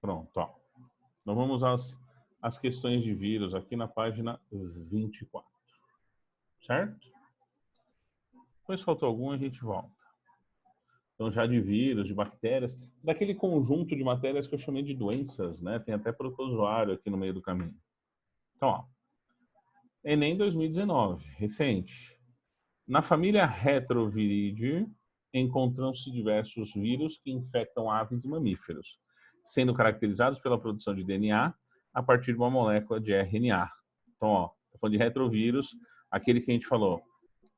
Pronto, ó. Então vamos às questões de vírus aqui na página 24, certo? Depois faltou algum, a gente volta. Então já de vírus, de bactérias, daquele conjunto de matérias que eu chamei de doenças, né? Tem até protozoário aqui no meio do caminho. Então, ó, Enem 2019, recente. Na família Retroviridae, encontram-se diversos vírus que infectam aves e mamíferos, sendo caracterizados pela produção de DNA a partir de uma molécula de RNA. Então, ó, tô falando de retrovírus, aquele que a gente falou,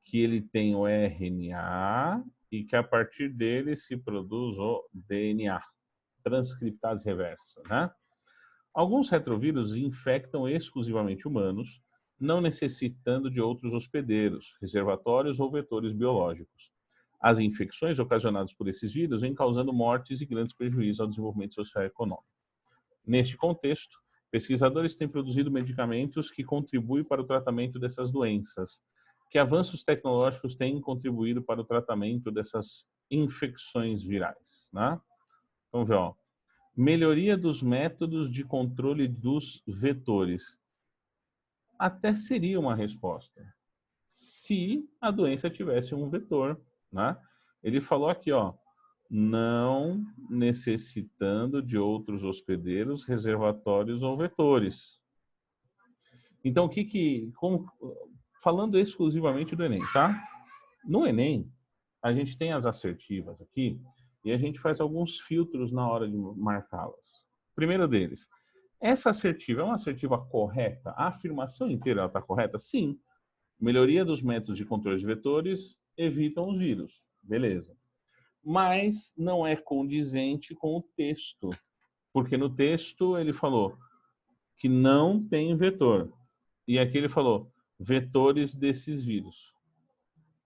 que ele tem o RNA e que a partir dele se produz o DNA, transcriptase reversa, né? Alguns retrovírus infectam exclusivamente humanos, não necessitando de outros hospedeiros, reservatórios ou vetores biológicos. As infecções ocasionadas por esses vírus vêm causando mortes e grandes prejuízos ao desenvolvimento social e econômico. Neste contexto, pesquisadores têm produzido medicamentos que contribuem para o tratamento dessas doenças. Que avanços tecnológicos têm contribuído para o tratamento dessas infecções virais, né? Vamos ver, ó. Melhoria dos métodos de controle dos vetores. Até seria uma resposta, se a doença tivesse um vetor, né? Ele falou aqui, ó, não necessitando de outros hospedeiros, reservatórios ou vetores. Então, falando exclusivamente do Enem, tá? No Enem, a gente tem as assertivas aqui e a gente faz alguns filtros na hora de marcá-las. Primeiro deles, essa assertiva é uma assertiva correta? A afirmação inteira está correta? Sim. Melhoria dos métodos de controle de vetores evitam os vírus. Beleza. Mas não é condizente com o texto. Porque no texto ele falou que não tem vetor. E aqui ele falou vetores desses vírus.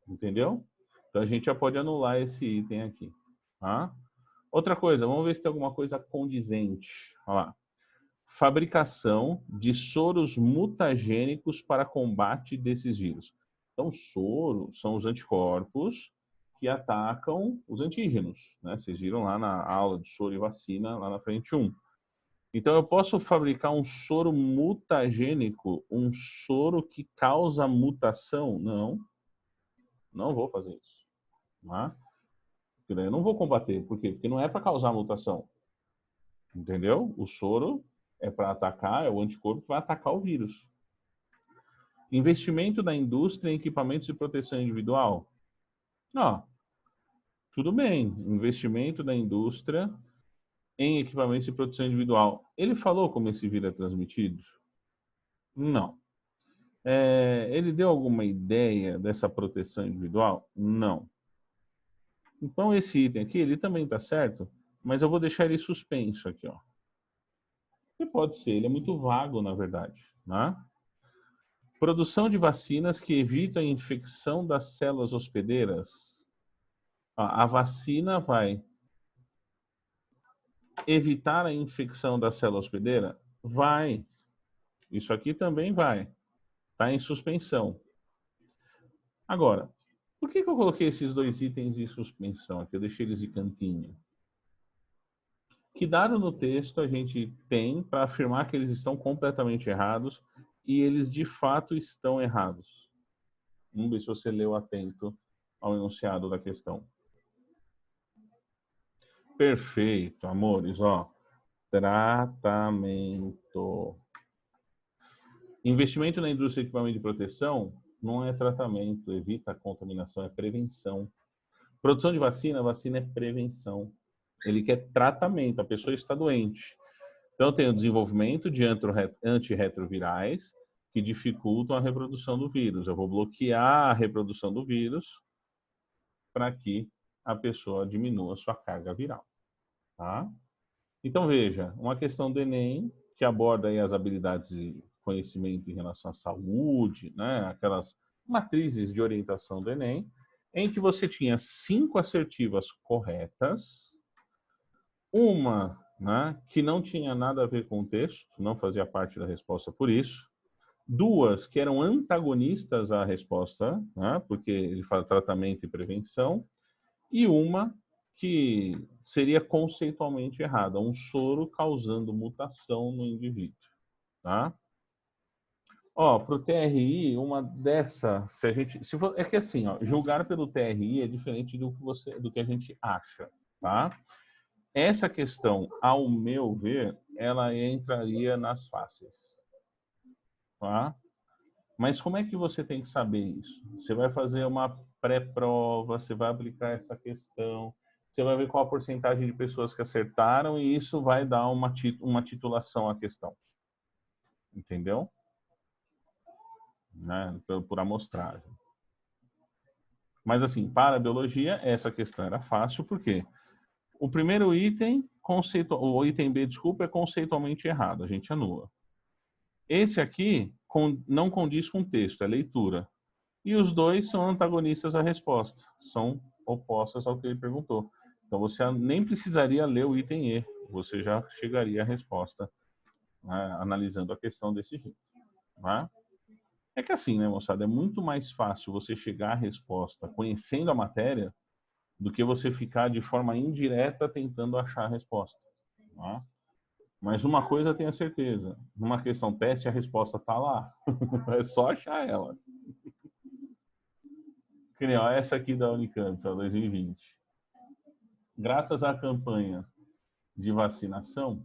Entendeu? Então a gente já pode anular esse item aqui. Tá? Outra coisa, vamos ver se tem alguma coisa condizente. Olha lá. Fabricação de soros mutagênicos para combate desses vírus. Então, soro são os anticorpos que atacam os antígenos, né? Vocês viram lá na aula de soro e vacina, lá na frente 1. Então, eu posso fabricar um soro mutagênico, um soro que causa mutação? Não, não vou fazer isso. Tá? Eu não vou combater. Por quê? Porque não é para causar mutação. Entendeu? O soro é para atacar, é o anticorpo que vai atacar o vírus. Investimento da indústria em equipamentos de proteção individual. Ó, tudo bem. Investimento da indústria em equipamentos de proteção individual. Ele falou como esse vírus é transmitido? Não. Ele deu alguma ideia dessa proteção individual? Não. Então esse item aqui, ele também está certo, mas eu vou deixar ele suspenso aqui, ó. E pode ser, ele é muito vago, na verdade, né? Produção de vacinas que evitam a infecção das células hospedeiras. A vacina vai evitar a infecção da célula hospedeira? Vai. Isso aqui também vai. Está em suspensão. Agora, por que eu coloquei esses dois itens em suspensão aqui? Eu deixei eles de cantinho. Que dado no texto a gente tem para afirmar que eles estão completamente errados e eles de fato estão errados? Vamos ver se você leu atento ao enunciado da questão. Perfeito, amores, ó. Tratamento. Investimento na indústria de equipamento de proteção não é tratamento, evita a contaminação, é prevenção. Produção de vacina, vacina é prevenção. Ele quer tratamento, a pessoa está doente. Então tem o desenvolvimento de antirretrovirais que dificultam a reprodução do vírus. Eu vou bloquear a reprodução do vírus para que a pessoa diminua a sua carga viral. Tá? Então, veja, uma questão do Enem que aborda aí as habilidades e conhecimento em relação à saúde, né? Aquelas matrizes de orientação do Enem, em que você tinha 5 assertivas corretas, uma, né, que não tinha nada a ver com o texto, não fazia parte da resposta por isso, 2 que eram antagonistas à resposta, né, porque ele fala tratamento e prevenção, e uma que seria conceitualmente errada, um soro causando mutação no indivíduo, tá? Ó, para o TRI, uma dessa, se a gente, se for, é que assim, ó, julgar pelo TRI é diferente do que a gente acha, tá? Essa questão, ao meu ver, ela entraria nas fáceis, tá? Mas como é que você tem que saber isso? Você vai fazer uma pré-prova, você vai aplicar essa questão, você vai ver qual a porcentagem de pessoas que acertaram e isso vai dar uma titulação à questão, entendeu? Né? Por amostragem. Mas assim, para a biologia, essa questão era fácil, porque o primeiro item, o item B, desculpa, é conceitualmente errado, a gente anula. Esse aqui não condiz com o texto, é leitura. E os dois são antagonistas à resposta, são opostas ao que ele perguntou. Então você nem precisaria ler o item E, você já chegaria à resposta, né, analisando a questão desse jeito. Né? É que assim, né, moçada, é muito mais fácil você chegar à resposta conhecendo a matéria do que você ficar de forma indireta tentando achar a resposta. Né? Mas uma coisa eu tenho a certeza, numa questão teste a resposta está lá, é só achar ela. Que nem, ó, essa aqui da Unicamp, 2020. Graças à campanha de vacinação,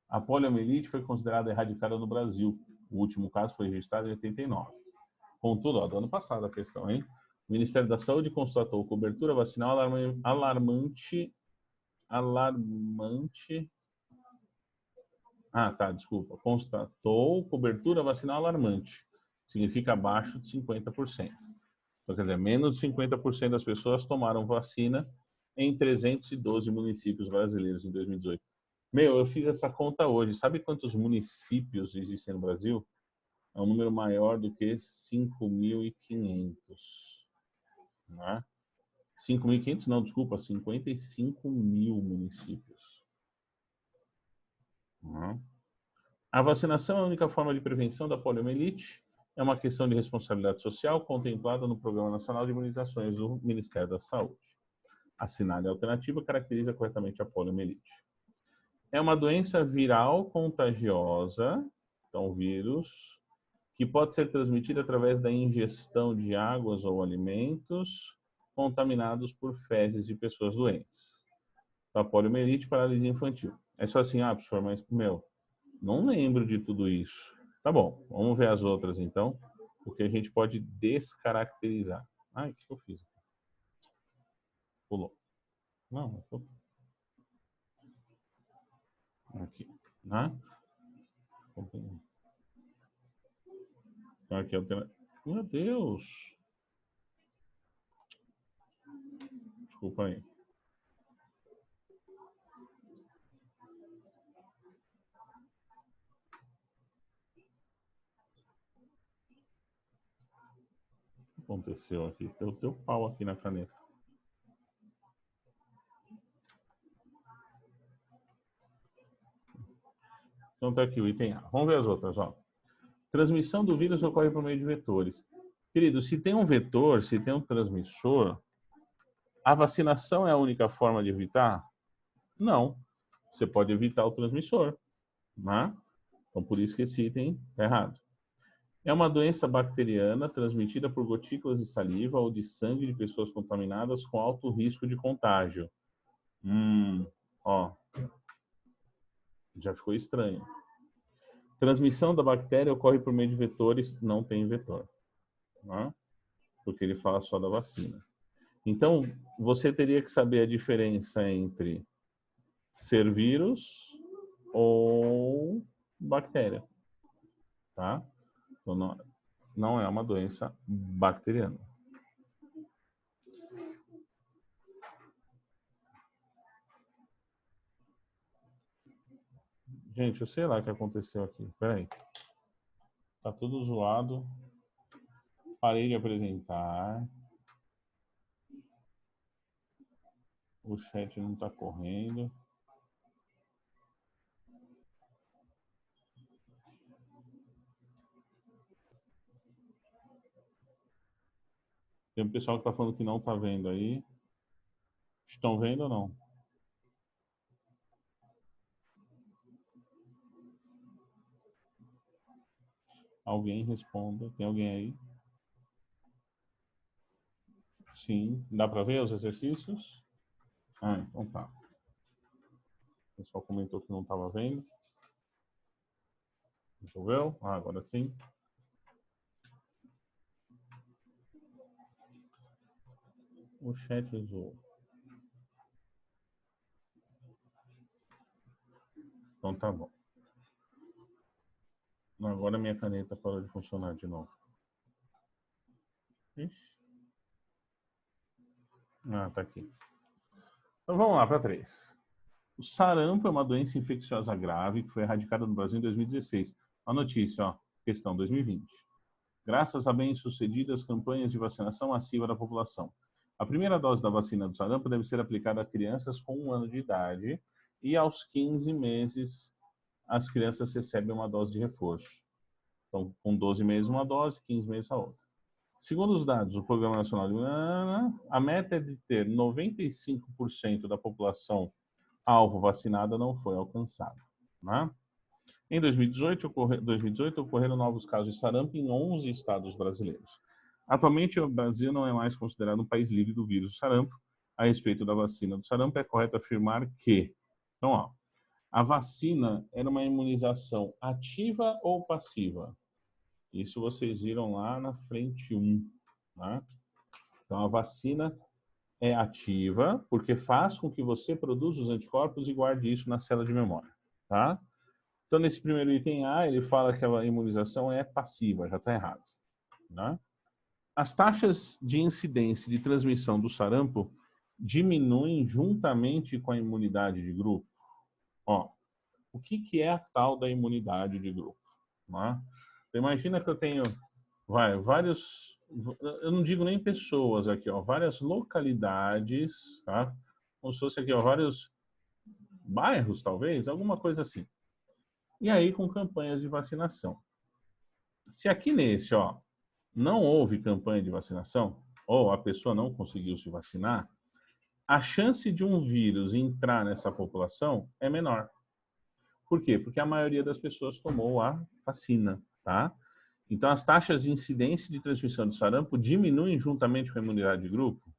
a poliomielite foi considerada erradicada no Brasil. O último caso foi registrado em 89. Contudo, ó, do ano passado a questão, hein? O Ministério da Saúde constatou cobertura vacinal alarmante. Ah, tá, desculpa. Constatou cobertura vacinal alarmante. Significa abaixo de 50%. Então, quer dizer, menos de 50% das pessoas tomaram vacina em 312 municípios brasileiros em 2018. Meu, eu fiz essa conta hoje. Sabe quantos municípios existem no Brasil? É um número maior do que 5.500. Né? 5.500 não, desculpa, 55 mil municípios. Né? A vacinação é a única forma de prevenção da poliomielite. É uma questão de responsabilidade social contemplada no Programa Nacional de Imunizações do Ministério da Saúde. Assinale a alternativa caracteriza corretamente a poliomielite. É uma doença viral contagiosa, então vírus, que pode ser transmitida através da ingestão de águas ou alimentos contaminados por fezes de pessoas doentes. A poliomielite, paralisia infantil. É só assim, professor, mas, meu, não lembro de tudo isso. Tá bom, vamos ver as outras então, porque a gente pode descaracterizar. Ai, o que eu fiz? Pulou. Não, eu aqui, né? Então aqui meu Deus! Desculpa aí. O que aconteceu aqui? Deu pau aqui na caneta. Então tá aqui o item A. Vamos ver as outras, ó. Transmissão do vírus ocorre por meio de vetores. Querido, se tem um vetor, se tem um transmissor, a vacinação é a única forma de evitar? Não. Você pode evitar o transmissor, né? Então, por isso que esse item está errado. É uma doença bacteriana transmitida por gotículas de saliva ou de sangue de pessoas contaminadas com alto risco de contágio. Ó, já ficou estranho. Transmissão da bactéria ocorre por meio de vetores, não tem vetor, né? Porque ele fala só da vacina. Então, você teria que saber a diferença entre ser vírus ou bactéria, tá? Então, não é uma doença bacteriana. Gente, eu sei lá o que aconteceu aqui. Peraí. Tá tudo zoado. Parei de apresentar. O chat não tá correndo. Tem um pessoal que tá falando que não tá vendo aí. Estão vendo ou não? Alguém responda. Tem alguém aí? Sim. Dá para ver os exercícios? Ah, então tá. O pessoal comentou que não estava vendo. Resolveu? Ah, agora sim. O chat resolveu. Então tá bom. Agora minha caneta parou de funcionar de novo. Ixi. Ah, tá aqui. Então vamos lá para 3. O sarampo é uma doença infecciosa grave que foi erradicada no Brasil em 2016. A notícia, ó, questão 2020. Graças a bem-sucedidas campanhas de vacinação massiva da população. A primeira dose da vacina do sarampo deve ser aplicada a crianças com 1 ano de idade e aos 15 meses as crianças recebem uma dose de reforço. Então, com 12 meses uma dose, 15 meses a outra. Segundo os dados do Programa Nacional de... A meta é de ter 95% da população alvo vacinada não foi alcançada. Né? Em 2018, ocorreram novos casos de sarampo em 11 estados brasileiros. Atualmente, o Brasil não é mais considerado um país livre do vírus do sarampo. A respeito da vacina do sarampo, é correto afirmar que... Então, ó, a vacina era uma imunização ativa ou passiva? Isso vocês viram lá na frente 1. Né? Então, a vacina é ativa porque faz com que você produza os anticorpos e guarde isso na célula de memória. Tá? Então, nesse primeiro item A, ele fala que a imunização é passiva, já está errado. Né? As taxas de incidência de transmissão do sarampo diminuem juntamente com a imunidade de grupo. Ó, o que é a tal da imunidade de grupo? Né? Então, imagina que eu tenho vários, eu não digo nem pessoas aqui, ó, várias localidades, tá? Como se fosse aqui, ó, vários bairros, talvez, alguma coisa assim. E aí com campanhas de vacinação. Se aqui nesse, ó, não houve campanha de vacinação, ou a pessoa não conseguiu se vacinar, a chance de um vírus entrar nessa população é menor. Por quê? Porque a maioria das pessoas tomou a vacina, tá? Então, as taxas de incidência de transmissão do sarampo diminuem juntamente com a imunidade de grupo?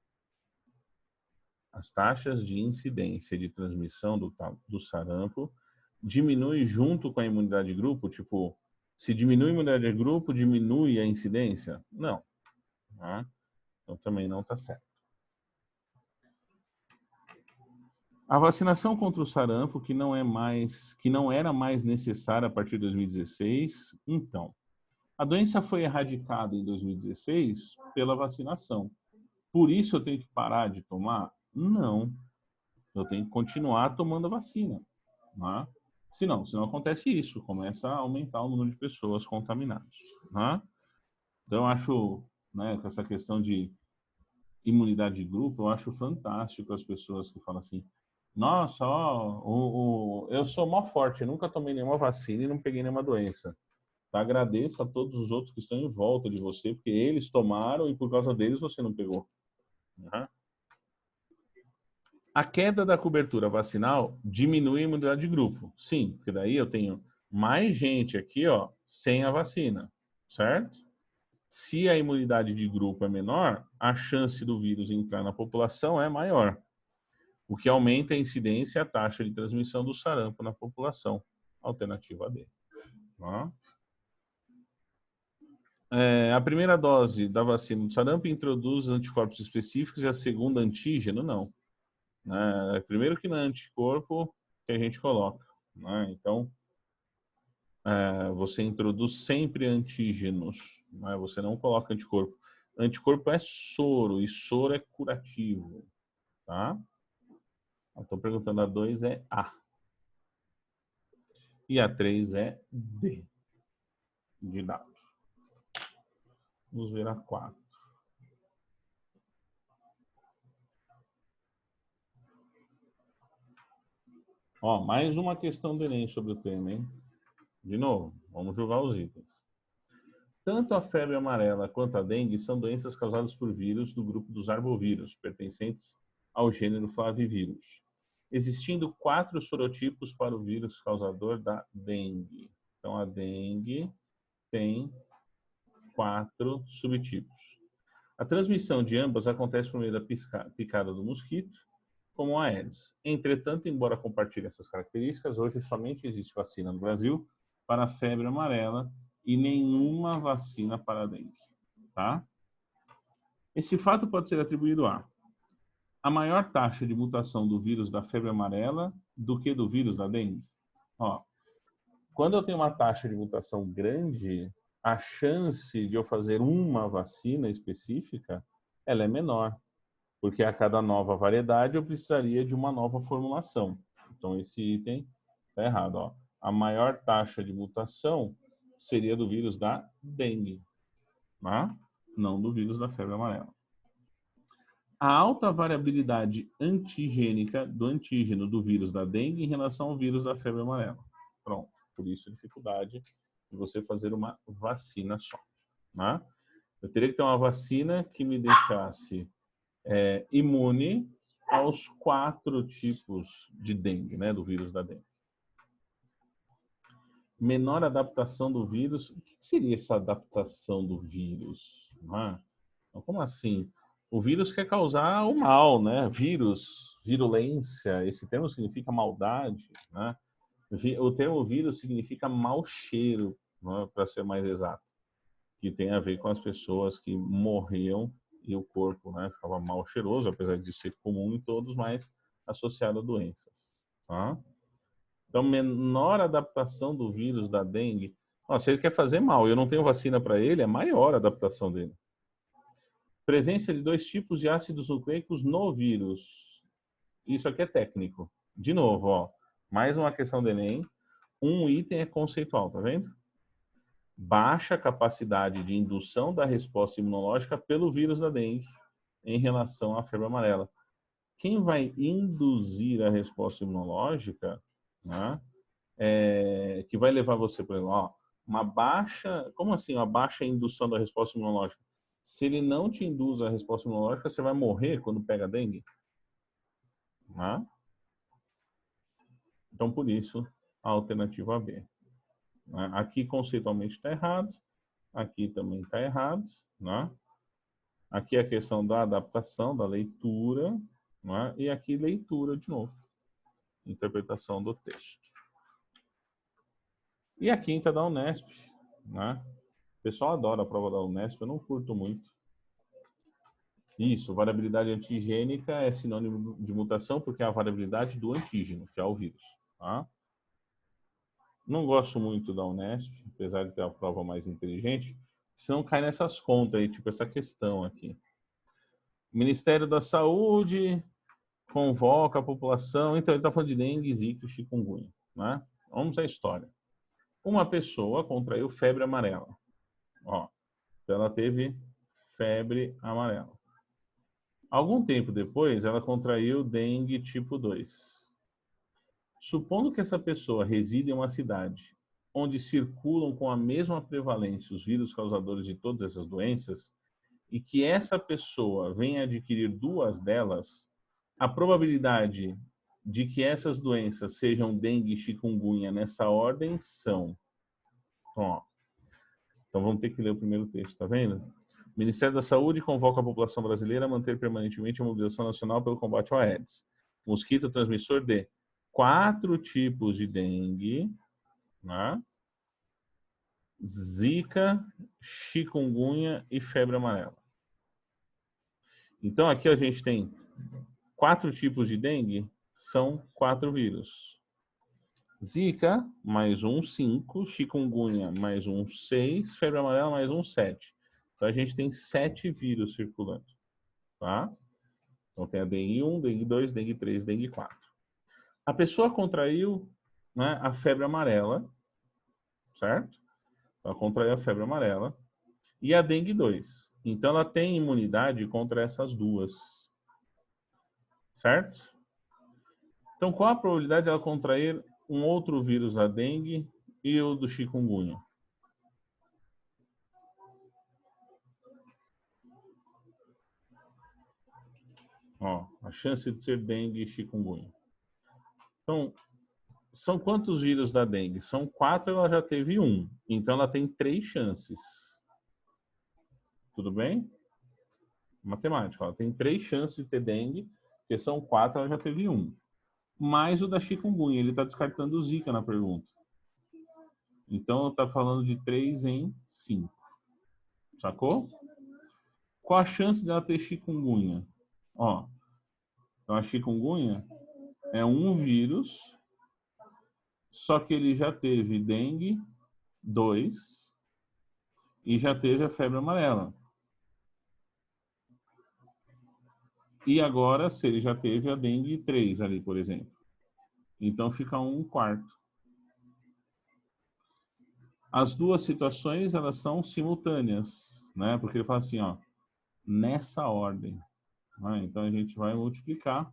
As taxas de incidência de transmissão do sarampo diminuem junto com a imunidade de grupo? Tipo, se diminui a imunidade de grupo, diminui a incidência? Não. Tá? Então, também não está certo. A vacinação contra o sarampo, que não era mais necessária a partir de 2016, então, a doença foi erradicada em 2016 pela vacinação. Por isso eu tenho que parar de tomar? Não. Eu tenho que continuar tomando a vacina. Né? Se não acontece isso, começa a aumentar o número de pessoas contaminadas. Né? Então, eu acho, né, com essa questão de imunidade de grupo, eu acho fantástico as pessoas que falam assim, nossa, ó, eu sou mó forte, eu nunca tomei nenhuma vacina e não peguei nenhuma doença. Agradeça a todos os outros que estão em volta de você, porque eles tomaram e por causa deles você não pegou. Uhum. A queda da cobertura vacinal diminui a imunidade de grupo. Sim, porque daí eu tenho mais gente aqui, ó, sem a vacina, certo? Se a imunidade de grupo é menor, a chance do vírus entrar na população é maior, o que aumenta a incidência e a taxa de transmissão do sarampo na população. Alternativa D. Tá? A primeira dose da vacina do sarampo introduz anticorpos específicos e a segunda antígeno, não. Primeiro que não é anticorpo que a gente coloca. Né? Então, você introduz sempre antígenos. Né? Você não coloca anticorpo. Anticorpo é soro e soro é curativo. Tá? Estou perguntando, a 2 é A. E a 3 é D. De dado. Vamos ver a 4. Ó, mais uma questão do Enem sobre o tema, hein? De novo, vamos jogar os itens. Tanto a febre amarela quanto a dengue são doenças causadas por vírus do grupo dos arbovírus, pertencentes ao gênero Flavivirus, existindo 4 sorotipos para o vírus causador da dengue. Então, a dengue tem 4 subtipos. A transmissão de ambas acontece por meio da picada do mosquito, como a Aedes. Entretanto, embora compartilhem essas características, hoje somente existe vacina no Brasil para a febre amarela e nenhuma vacina para a dengue. Tá? Esse fato pode ser atribuído a maior taxa de mutação do vírus da febre amarela do que do vírus da dengue. Ó, quando eu tenho uma taxa de mutação grande, a chance de eu fazer uma vacina específica, ela é menor, porque a cada nova variedade eu precisaria de uma nova formulação. Então esse item está errado. Ó. A maior taxa de mutação seria do vírus da dengue, tá? Não do vírus da febre amarela. A alta variabilidade antigênica do antígeno do vírus da dengue em relação ao vírus da febre amarela. Pronto, por isso a dificuldade de você fazer uma vacina só. Né? Eu teria que ter uma vacina que me deixasse imune aos 4 tipos de dengue, né, do vírus da dengue. Menor adaptação do vírus. O que seria essa adaptação do vírus? Né? Então, como assim? O vírus quer causar o mal, né? Vírus, virulência, esse termo significa maldade, né? O termo vírus significa mau cheiro, né? Para ser mais exato, que tem a ver com as pessoas que morriam e o corpo, né, ficava mal cheiroso, apesar de ser comum em todos, mas associado a doenças. Tá? Então, menor adaptação do vírus da dengue. Se ele quer fazer mal e eu não tenho vacina para ele, é maior a adaptação dele. Presença de 2 tipos de ácidos nucleicos no vírus. Isso aqui é técnico. De novo, ó, mais uma questão do Enem. Um item é conceitual, tá vendo? Baixa capacidade de indução da resposta imunológica pelo vírus da dengue em relação à febre amarela. Quem vai induzir a resposta imunológica, né, que vai levar você, por exemplo, uma baixa... Como assim uma baixa indução da resposta imunológica? Se ele não te induz a resposta imunológica, você vai morrer quando pega dengue. Né? Então, por isso, a alternativa B. Aqui, conceitualmente, está errado. Aqui também está errado. Né? Aqui a questão da adaptação, da leitura. Né? E aqui, leitura de novo. Interpretação do texto. E a quinta da Unesp. Né? O pessoal adora a prova da Unesp, eu não curto muito. Isso, variabilidade antigênica é sinônimo de mutação porque é a variabilidade do antígeno, que é o vírus. Tá? Não gosto muito da Unesp, apesar de ter a prova mais inteligente, senão cai nessas contas aí, tipo essa questão aqui. O Ministério da Saúde convoca a população, então ele está falando de dengue, zika e chikungunya. Né? Vamos à história. Uma pessoa contraiu febre amarela. Ó, então ela teve febre amarela. Algum tempo depois, ela contraiu dengue tipo 2. Supondo que essa pessoa reside em uma cidade onde circulam com a mesma prevalência os vírus causadores de todas essas doenças e que essa pessoa venha adquirir 2 delas, a probabilidade de que essas doenças sejam dengue e chikungunya nessa ordem são... Então vamos ter que ler o primeiro texto, tá vendo? O Ministério da Saúde convoca a população brasileira a manter permanentemente a mobilização nacional pelo combate ao Aedes, mosquito transmissor de 4 tipos de dengue, né? Zika, chikungunya e febre amarela. Então aqui a gente tem 4 tipos de dengue, são 4 vírus. Zika, mais 1, 5. Chikungunya, mais 1, 6. Febre amarela, mais 1, 7. Então a gente tem 7 vírus circulando. Tá? Então tem a dengue 1, dengue 2, dengue 3, dengue 4. A pessoa contraiu, né, a febre amarela, certo? Ela contraiu a febre amarela e a dengue 2. Então ela tem imunidade contra essas 2. Certo? Então qual a probabilidade de ela contrair um outro vírus da dengue e o do chikungunya? Ó, a chance de ser dengue e chikungunya. Então, são quantos vírus da dengue? São 4, ela já teve 1. Então, ela tem 3 chances. Tudo bem? Matemática. Ela tem 3 chances de ter dengue, porque são 4, ela já teve 1. Mais o da chikungunya. Ele está descartando o Zika na pergunta. Então, está falando de 3 em 5. Sacou? Qual a chance dela ter chikungunya? Ó, então a chikungunya é um vírus, só que ele já teve dengue 2 e já teve a febre amarela. E agora, se ele já teve a dengue 3 ali, por exemplo. Então fica 1/4. As duas situações, elas são simultâneas, né? Porque ele fala assim, ó, nessa ordem. Né? Então a gente vai multiplicar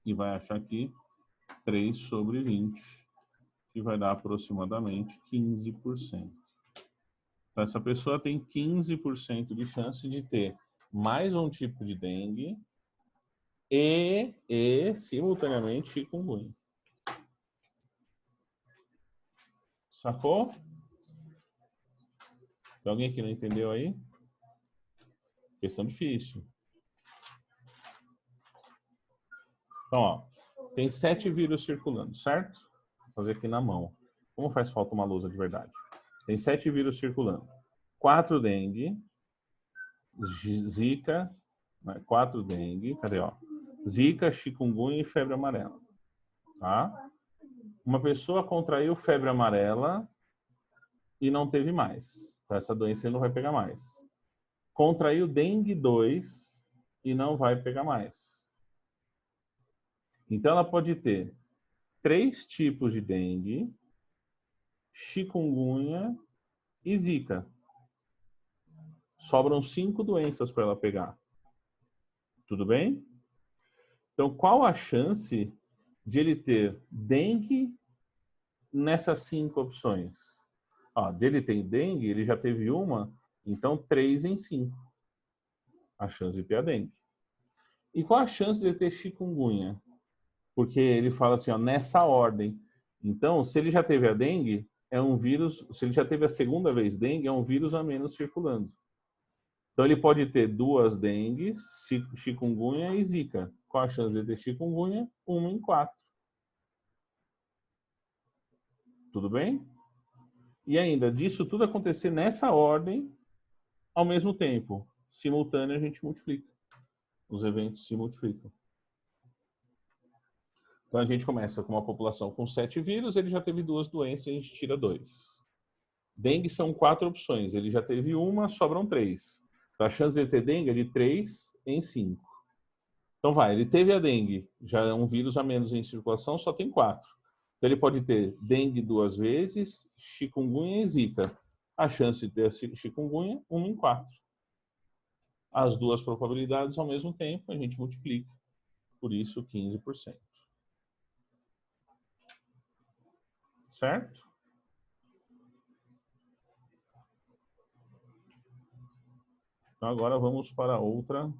e vai achar aqui 3 sobre 20, que vai dar aproximadamente 15%. Então essa pessoa tem 15% de chance de ter mais um tipo de dengue e simultaneamente chikungunya. Sacou? Tem alguém que não entendeu aí? Questão difícil. Então, ó, tem 7 vírus circulando, certo? Vou fazer aqui na mão. Como faz falta uma lousa de verdade? Tem 7 vírus circulando. 4 dengue, Zika, 4 dengue, cadê, ó? Zika, chikungunya e febre amarela. Tá? Uma pessoa contraiu febre amarela e não teve mais. Então, essa doença ele não vai pegar mais. Contraiu dengue 2 e não vai pegar mais. Então, ela pode ter 3 tipos de dengue, chikungunya e zika. Sobram 5 doenças para ela pegar. Tudo bem? Então, qual a chance de ele ter dengue nessas 5 opções? Ó, dele tem dengue, ele já teve uma, então 3 em 5. A chance de ter a dengue. E qual a chance de ele ter chikungunya? Porque ele fala assim, ó, nessa ordem. Então, se ele já teve a dengue, é um vírus, se ele já teve a segunda vez dengue, é um vírus a menos circulando. Então, ele pode ter 2 dengues, chikungunya e zika. Qual a chance de ter chikungunya? 1 em 4. Tudo bem? E ainda, disso tudo acontecer nessa ordem, ao mesmo tempo. Simultâneo, a gente multiplica. Os eventos se multiplicam. Então, a gente começa com uma população com 7 vírus, ele já teve 2 doenças, a gente tira 2. Dengue são 4 opções, ele já teve uma, sobram 3. Então, a chance de ele ter dengue é de 3 em 5. Então, ele teve a dengue, já é um vírus a menos em circulação, só tem 4. Então, ele pode ter dengue 2 vezes, chikungunya e zika. A chance de ter chikungunya, 1 em 4. As duas probabilidades ao mesmo tempo, a gente multiplica. Por isso, 15%. Certo? Então, agora vamos para outra